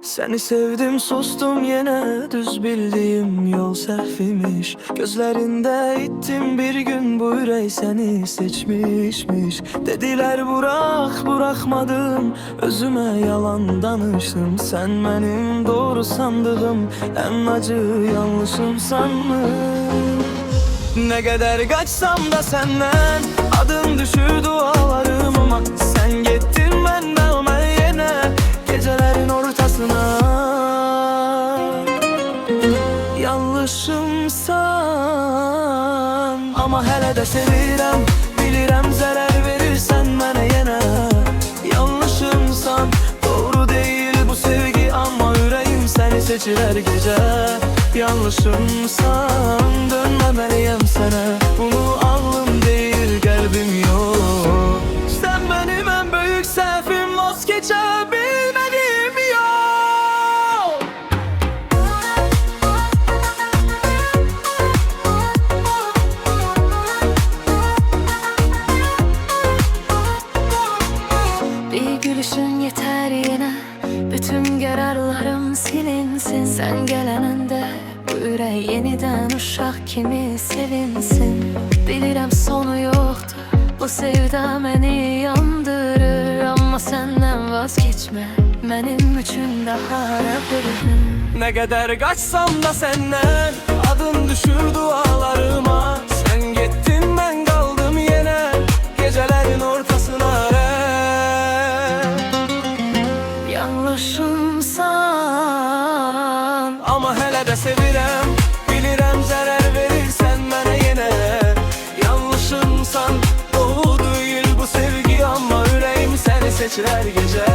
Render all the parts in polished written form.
Seni sevdim sustum yine, düz bildiğim yol səhvimiş. Gözlerinde ittim bir gün, bu ürək seni seçmişmiş. Dediler bırak, bırakmadım, özüme yalan danıştım. Sen benim doğru sandığım en acı yanlışım sanmış. Ne kadar kaçsam da senden, adın düşür dualarım ama sen gittin benden yine gecelerin ortasına. Yanlışımsan ama hele de sevirem, bilirem zarar verirsen bana yine. Yanlışımsan, doğru değil bu sevgi ama yüreğim seni seçir her gece. Yanlışımsan dönmemeliyim sana, bunu aklım değil kalbim yok. Sen benim en büyük səhvim, vazgeçebilmedim yok. Bir gülüşün yeter yine, bütün kararlarım silinsin. Sen gelenende bu ürək yeniden uşaq kimi sevinsin. Bilirəm sonu yoktur, bu sevda beni yandırır. Ama senden vazgeçme, benim üçün daha rahatım. Ne kadar kaçsam da senden, adın düşür dualarıma. Sen gittin ben kaldım yine gecelerin ortasına. Yanlışımsan ama hele de sevirem, bilirem zarar verirsen bana yine. Yanlışımsan, doğru değil bu sevgi ama yüreğim seni seçir her gece.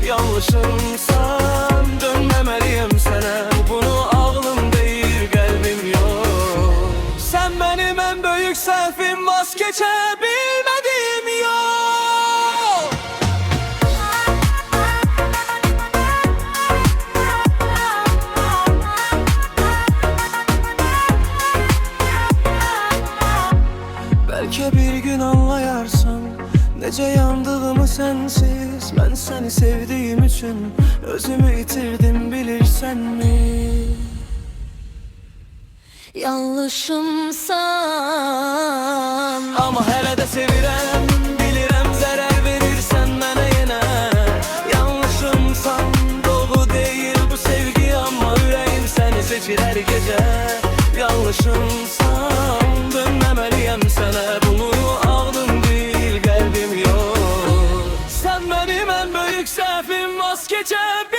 Yanlışımsan dönmemeliyim sana, bunu aklım değil kalbim yok. Sen benim en büyük səhvim, vazgeçebilmedim yok. Belki bir gün anlayarsan nece yandığımı sensiz. Ben seni sevdiğim için özümü yitirdim, bilirsen mi? Yanlışımsan ama hele de sevirem, bilirem zarar verirsen bana yine. Yanlışımsan, doğru değil bu sevgi ama yüreğim seni seçir her gece. Yanlışımsan dönmemeliyim sana, bunu aklım değil kalbim yok. Sen benim en büyük səhvim, vazgeçebilmedim